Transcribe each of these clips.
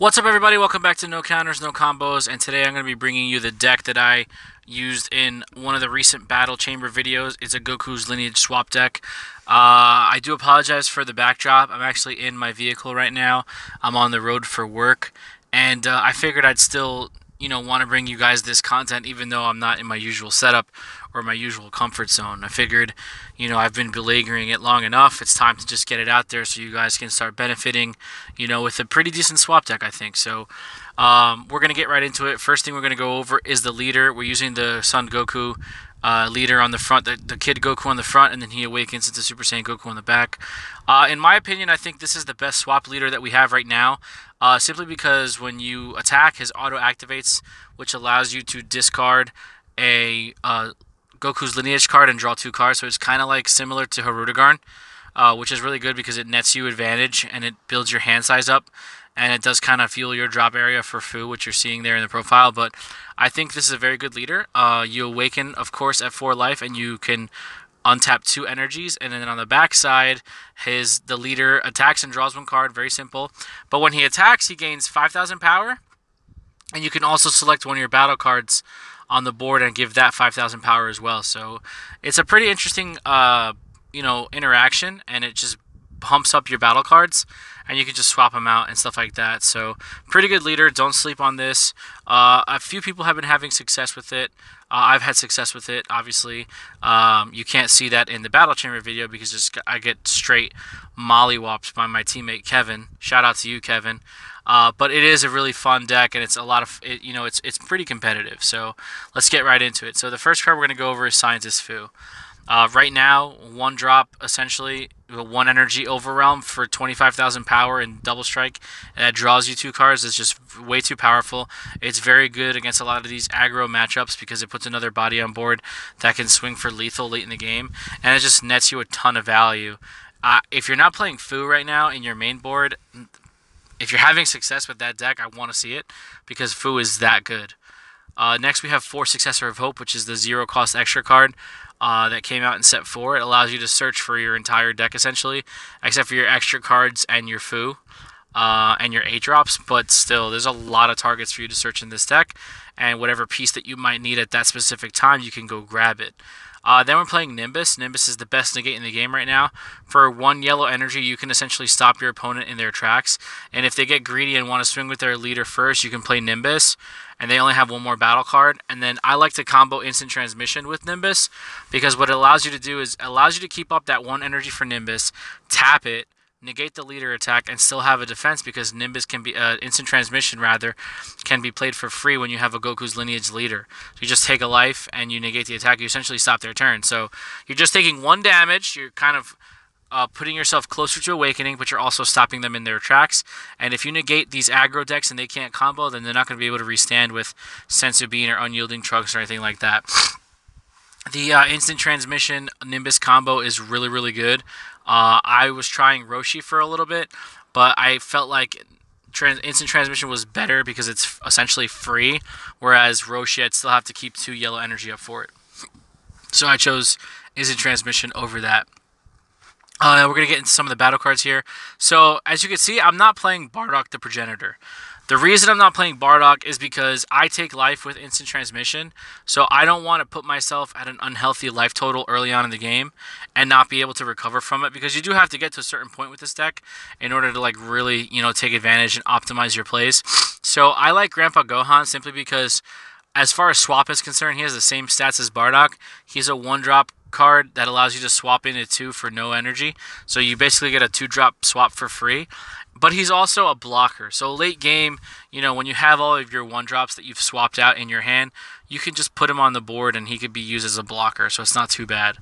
What's up, everybody? Welcome back to No Counters, No Combos, and today I'm going to be bringing you the deck that I used in one of the recent Battle Chamber videos. It's a Goku's Lineage swap deck. I do apologize for the backdrop. I'm actually in my vehicle right now. I'm on the road for work, and I figured I'd still, want to bring you guys this content even though I'm not in my usual setup or my usual comfort zone. I figured, I've been belaboring it long enough. It's time to just get it out there so you guys can start benefiting, with a pretty decent swap deck, I think. So we're going to get right into it. First thing we're going to go over is the leader. We're using the Son Goku leader on the front, the Kid Goku on the front, and then he awakens into Super Saiyan Goku on the back. In my opinion, I think this is the best swap leader that we have right now, simply because when you attack, his auto activates, which allows you to discard a Goku's Lineage card and draw two cards. So it's kind of like similar to Harudegarn, which is really good because it nets you advantage and it builds your hand size up. And it does kind of fuel your drop area for Fu, which you're seeing there in the profile. But I think this is a very good leader. You awaken, of course, at 4 life, and you can untap 2 energies. And then on the back side, the leader attacks and draws 1 card. Very simple. But when he attacks, he gains 5,000 power. And you can also select one of your battle cards on the board and give that 5,000 power as well. So it's a pretty interesting, interaction, and it just pumps up your battle cards, and you can just swap them out and stuff like that. So pretty good leader. Don't sleep on this. A few people have been having success with it. I've had success with it, obviously. You can't see that in the Battle Chamber video because I get straight mollywopped by my teammate Kevin. Shout out to you, Kevin. But it is a really fun deck, and it's a lot of it's pretty competitive. So let's get right into it. So the first card we're going to go over is Scientist Fu. Right now, 1 drop, essentially, 1 energy overwhelm for 25,000 power and double strike. And that draws you 2 cards. It's just way too powerful. It's very good against a lot of these aggro matchups because it puts another body on board that can swing for lethal late in the game. And it just nets you a ton of value. If you're not playing Fu right now in your main board, if you're having success with that deck, I want to see it because Fu is that good. Next, we have Successor of Hope, which is the 0-cost extra card that came out in set 4. It allows you to search for your entire deck, essentially, except for your extra cards and your Fu and your 8-drops. But still, there's a lot of targets for you to search in this deck, and whatever piece that you might need at that specific time, you can go grab it. Then we're playing Nimbus. Nimbus is the best negate in the game right now. For 1 yellow energy, you can essentially stop your opponent in their tracks. And if they get greedy and want to swing with their leader first, you can play Nimbus. And they only have 1 more battle card. And then I like to combo Instant Transmission with Nimbus, because what it allows you to do is allows you to keep up that 1 energy for Nimbus, tap it, negate the leader attack, and still have a defense, because Nimbus can be Instant Transmission rather can be played for free when you have a Goku's Lineage leader. So you just take a life and you negate the attack. You essentially stop their turn. So you're just taking 1 damage. You're kind of putting yourself closer to awakening, but you're also stopping them in their tracks. And if you negate these aggro decks and they can't combo, then they're not going to be able to restand with Sensu Bean or Unyielding Trunks or anything like that. The Instant Transmission Nimbus combo is really, really good. I was trying Roshi for a little bit, but I felt like Instant Transmission was better because it's essentially free, whereas Roshi, I'd still have to keep 2 yellow energy up for it. So I chose Instant Transmission over that. We're going to get into some of the battle cards here. So, as you can see, I'm not playing Bardock the Progenitor. The reason I'm not playing Bardock is because I take life with Instant Transmission, so I don't want to put myself at an unhealthy life total early on in the game and not be able to recover from it, because you do have to get to a certain point with this deck in order to really, take advantage and optimize your plays. So I like Grandpa Gohan simply because as far as swap is concerned, he has the same stats as Bardock. He's a 1-drop card that allows you to swap into 2 for no energy. So you basically get a 2-drop swap for free. But he's also a blocker. So late game, when you have all of your 1-drops that you've swapped out in your hand, you can just put him on the board and he could be used as a blocker. So it's not too bad.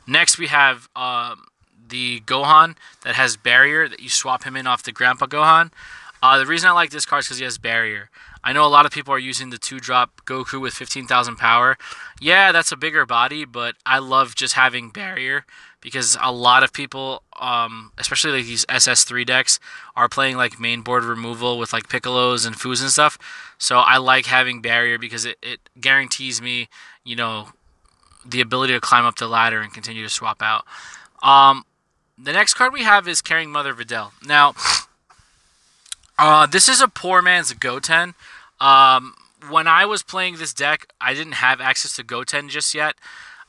Next we have the Gohan that has Barrier, that you swap him in off the Grandpa Gohan. The reason I like this card is because he has Barrier. I know a lot of people are using the 2-drop Goku with 15,000 power. Yeah, that's a bigger body, but I love just having Barrier because a lot of people, especially like these SS3 decks, are playing like main board removal with like Piccolos and Foos and stuff. So I like having Barrier because it guarantees me, the ability to climb up the ladder and continue to swap out. The next card we have is Caring Mother Videl. Now, This is a poor man's Goten. Um, when I was playing this deck, I didn't have access to Goten just yet,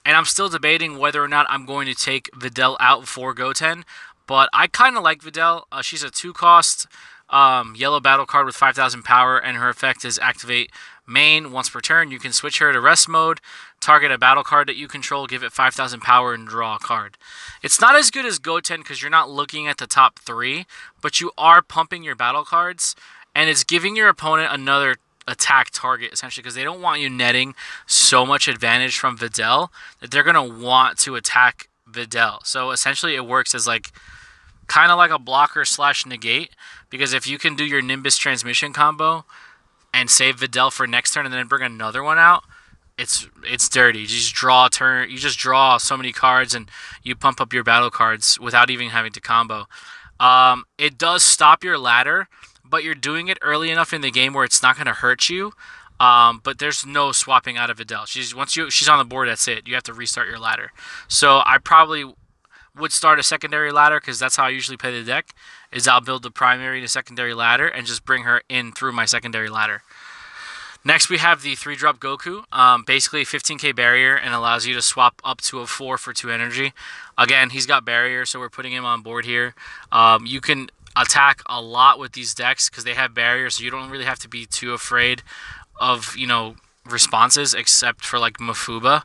and I'm still debating whether or not I'm going to take Videl out for Goten. But I kind of like Videl. She's a 2-cost yellow battle card with 5,000 power, and her effect is activate main once per turn. You can switch her to rest mode, target a battle card that you control, give it 5,000 power, and draw a card. It's not as good as Goten because you're not looking at the top 3, but you are pumping your battle cards, and it's giving your opponent another attack target essentially because they don't want you netting so much advantage from Videl that they're going to want to attack Videl. So essentially it works as like kind of like a blocker slash negate, because if you can do your Nimbus transmission combo and save Videl for next turn and then bring another one out, it's dirty. You just draw a turn, you just draw so many cards and you pump up your battle cards without even having to combo. It does stop your ladder, but you're doing it early enough in the game where it's not going to hurt you. But there's no swapping out of Videl. She's on the board, that's it. You have to restart your ladder. So I probably would start a secondary ladder because that's how I usually play the deck. Is I'll build the primary to secondary ladder and just bring her in through my secondary ladder. Next, we have the 3-drop Goku. Basically, 15k barrier and allows you to swap up to a 4 for 2 energy. Again, he's got barrier, so we're putting him on board here. You can attack a lot with these decks because they have barrier, so you don't really have to be too afraid of, responses except for like Mafuba.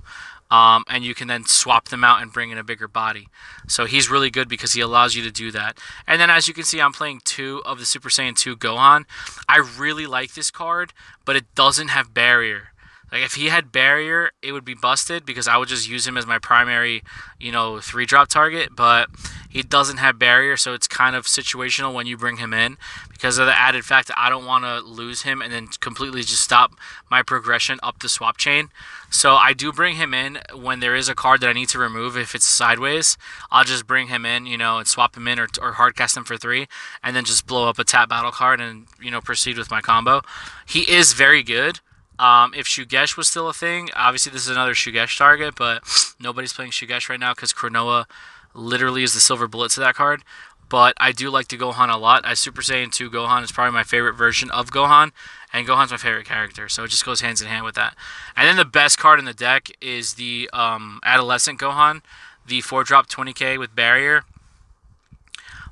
And you can then swap them out and bring in a bigger body. So he's really good because he allows you to do that. And then as you can see, I'm playing 2 of the Super Saiyan 2 Gohan. I really like this card, but it doesn't have barrier. Like if he had barrier, it would be busted because I would just use him as my primary, 3-drop target. But he doesn't have barrier, so it's kind of situational when you bring him in because of the added fact that I don't want to lose him and then completely just stop my progression up the swap chain. So I do bring him in when there is a card that I need to remove. If it's sideways, I'll just bring him in, and swap him in or hardcast him for 3 and then just blow up a tap battle card and, proceed with my combo. He is very good. If Shugesh was still a thing, obviously this is another Shugesh target, but nobody's playing Shugesh right now because Cronoa literally is the silver bullet to that card. But I do like the Gohan a lot. Super Saiyan 2 Gohan is probably my favorite version of Gohan, and Gohan's my favorite character, so it just goes hands in hand with that. And then the best card in the deck is the Adolescent Gohan, the 4-drop 20k with barrier.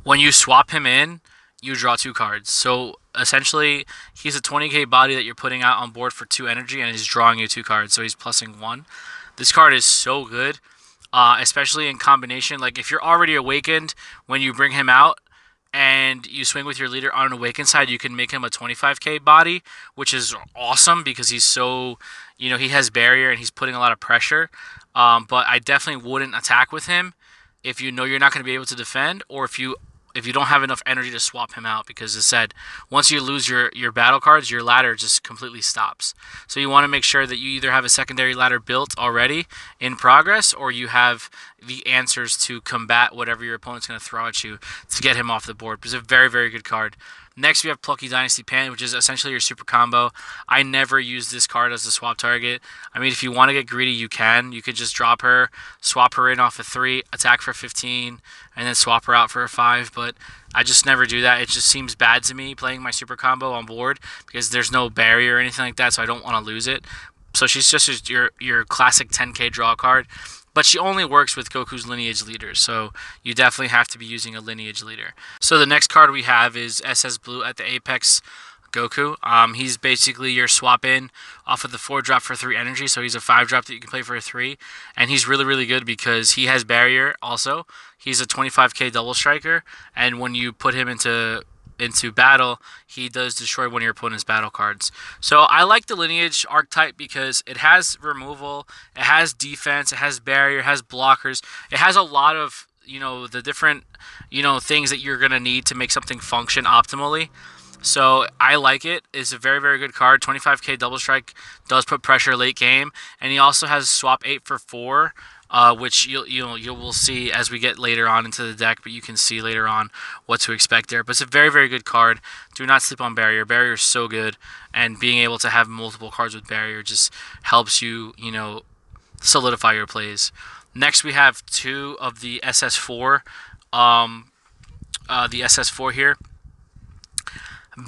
When you swap him in, you draw 2 cards. So essentially, he's a 20k body that you're putting out on board for 2 energy, and he's drawing you 2 cards, so he's plussing 1. This card is so good, especially in combination. Like if you're already awakened, when you bring him out and you swing with your leader on an awakened side, you can make him a 25k body, which is awesome because he's so, he has barrier and he's putting a lot of pressure. But I definitely wouldn't attack with him if you know you're not going to be able to defend, or if you don't have enough energy to swap him out, because as I said, once you lose your battle cards, your ladder just completely stops. So you want to make sure that you either have a secondary ladder built already in progress, or you have the answers to combat whatever your opponent's going to throw at you to get him off the board. It's a very, very good card. Next, we have Plucky Dynasty Pan, which is essentially your super combo. I never use this card as a swap target. I mean, if you want to get greedy, you can. You could just drop her, swap her in off a 3, attack for 15, and then swap her out for a 5. But I just never do that. It just seems bad to me playing my super combo on board because there's no barrier or anything like that, so I don't want to lose it. So she's just your classic 10k draw card. But she only works with Goku's Lineage leaders, so you definitely have to be using a Lineage leader. So the next card we have is SS Blue at the Apex Goku. He's basically your swap in off of the 4-drop for 3 energy, so he's a 5-drop that you can play for a 3. And he's really, really good because he has barrier also. He's a 25k double striker, and when you put him into battle, he does destroy one of your opponent's battle cards. So I like the Lineage archetype because it has removal, it has defense, it has barrier, it has blockers, it has a lot of, the different, things that you're going to need to make something function optimally. So I like it. It's a very, very good card. 25k double strike does put pressure late game, and he also has swap 8 for 4. Which you will see as we get later on into the deck, but you can see later on what to expect there. But it's a very, very good card. Do not sleep on barrier. Barrier is so good, and being able to have multiple cards with barrier just helps you, solidify your plays. Next, we have 2 of the SS4. The SS4 here.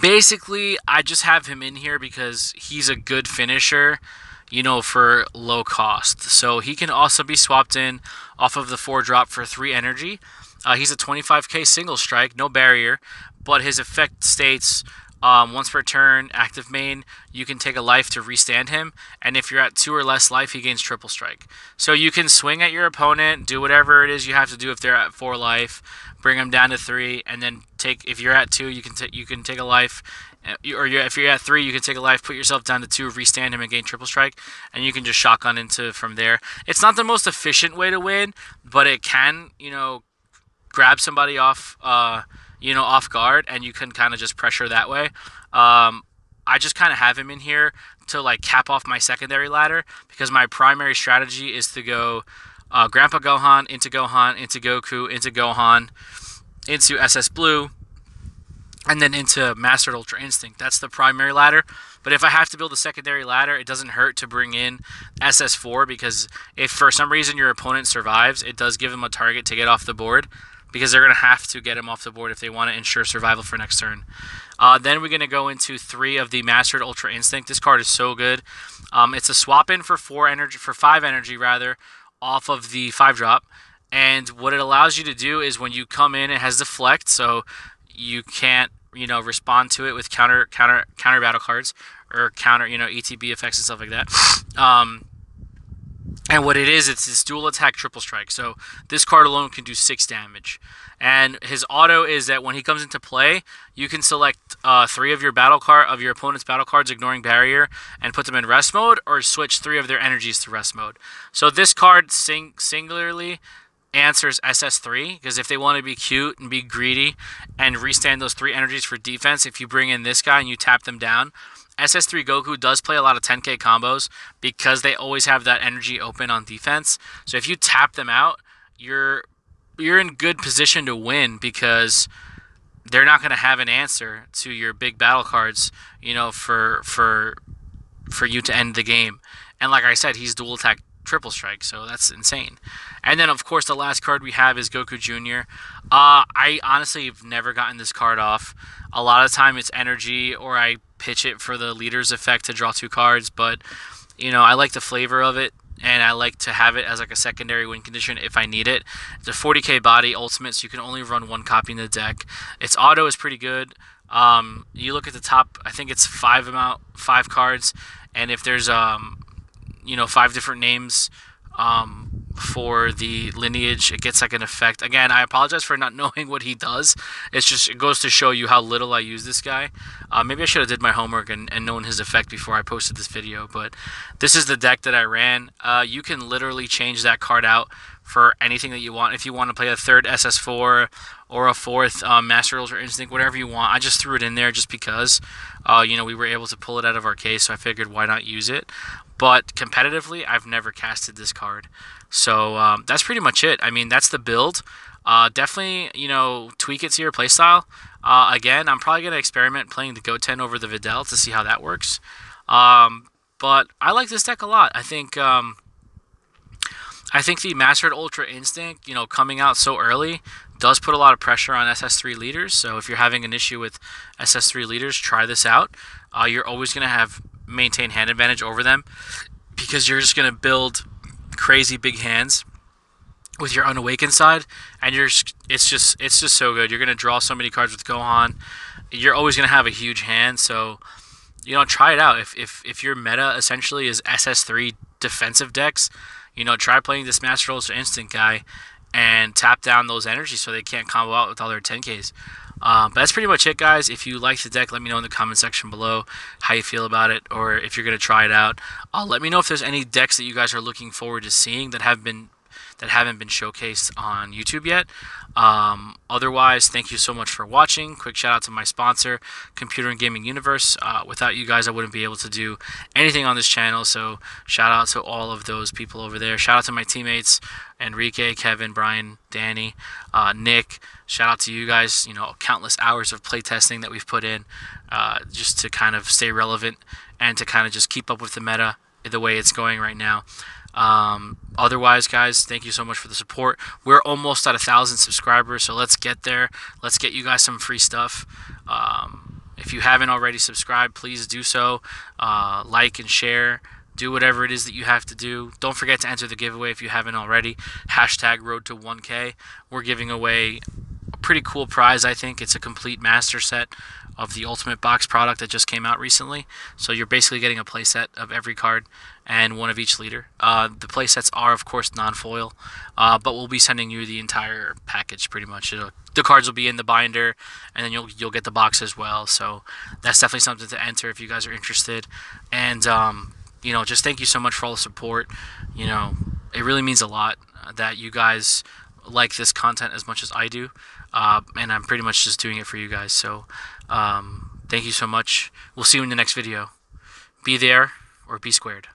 Basically, I just have him in here because he's a good finisher, for low cost. So he can also be swapped in off of the 4-drop for 3 energy. He's a 25k single strike, no barrier, but his effect states once per turn, active main, you can take a life to restand him, and if you're at 2 or less life, he gains triple strike. So you can swing at your opponent, do whatever it is you have to do if they're at 4 life, bring them down to 3, and then if you're at 2, you can take a life, or if you're at 3, you can take a life, put yourself down to 2, restand him, and gain triple strike, and you can just shotgun into from there. It's not the most efficient way to win, but it can, grab somebody off, off guard, and you can kind of just pressure that way. I just kind of have him in here to like cap off my secondary ladder because my primary strategy is to go Grandpa Gohan, into Goku, into Gohan, into SS Blue, and then into Mastered Ultra Instinct. That's the primary ladder. But if I have to build a secondary ladder, it doesn't hurt to bring in SS4 because if for some reason your opponent survives, it does give them a target to get off the board because they're going to have to get him off the board if they want to ensure survival for next turn. Then we're going to go into 3 of the Mastered Ultra Instinct. This card is so good. It's a swap in for 5 energy rather, off of the 5-drop. And what it allows you to do is when you come in, it has deflect, so you can't, respond to it with counter battle cards or counter, ETB effects and stuff like that. And what it is, it's this dual attack triple strike. So this card alone can do 6 damage. And his auto is that when he comes into play, you can select 3 of your opponent's battle cards, ignoring barrier, and put them in rest mode, or switch 3 of their energies to rest mode. So this card singularly answers SS3 because if they want to be cute and be greedy and restand those 3 energies for defense, if you bring in this guy and you tap them down, SS3 Goku does play a lot of 10k combos because they always have that energy open on defense. So if you tap them out, you're in good position to win because they're not going to have an answer to your big battle cards, for you to end the game. And like I said, he's dual attack triple strike, so that's insane. And then of course the last card we have is Goku Jr. I honestly have never gotten this card off. A lot of time it's energy, or I pitch it for the leader's effect to draw 2 cards, but I like the flavor of it, and I like to have it as like a secondary win condition if I need it. It's a 40k body ultimate, so you can only run 1 copy in the deck. Its auto is pretty good. You look at the top, I think it's 5 cards, and if there's 5 different names for the lineage, it gets like an effect. Again, I apologize for not knowing what he does. It goes to show you how little I use this guy. Maybe I should have did my homework and known his effect before I posted this video, but this is the deck that I ran. You can literally change that card out for anything that you want. If you want to play a 3rd SS4 or a 4th Master Ultra Instinct, whatever you want. I just threw it in there just because, we were able to pull it out of our case, so I figured why not use it. But competitively, I've never casted this card. So that's pretty much it. I mean, that's the build. Definitely, tweak it to your playstyle. Again, I'm probably going to experiment playing the Goten over the Videl to see how that works. But I like this deck a lot. I think the Mastered Ultra Instinct, coming out so early, does put a lot of pressure on SS3 leaders. So if you're having an issue with SS3 leaders, try this out. You're always going to maintain hand advantage over them because you're just going to build crazy big hands with your unawakened side, and it's just so good. You're going to draw so many cards with Gohan. You're always going to have a huge hand, so try it out. If your meta essentially is SS3 defensive decks, try playing this Master Ultra Instinct guy and tap down those energies so they can't combo out with all their 10Ks. But that's pretty much it, guys. If you like the deck, let me know in the comment section below how you feel about it, or if you're going to try it out. Let me know if there's any decks that you guys are looking forward to seeing that haven't been showcased on YouTube yet. Otherwise, thank you so much for watching. Quick shout out to my sponsor, Computer and Gaming Universe. Without you guys, I wouldn't be able to do anything on this channel, so shout out to all of those people over there. Shout out to my teammates, Enrique, Kevin, Brian, Danny, Nick. Shout out to you guys, countless hours of playtesting that we've put in just to kind of stay relevant and to kind of just keep up with the meta the way it's going right now. Otherwise, guys, thank you so much for the support. We're almost at 1,000 subscribers, so let's get there. Let's get you guys some free stuff. If you haven't already subscribed, please do so. Like and share. Do whatever it is that you have to do. Don't forget to enter the giveaway if you haven't already. Hashtag Road to 1K. We're giving away a pretty cool prize, I think. It's a complete master set of the Ultimate Box product that just came out recently. So you're basically getting a playset of every card and one of each leader. The playsets are, of course, non-foil, but we'll be sending you the entire package pretty much. The cards will be in the binder, and then you'll get the box as well. So that's definitely something to enter if you guys are interested. And you know, just thank you so much for all the support. You know, it really means a lot that you guys like this content as much as I do. And I'm pretty much just doing it for you guys. So thank you so much. We'll see you in the next video. Be there or be squared.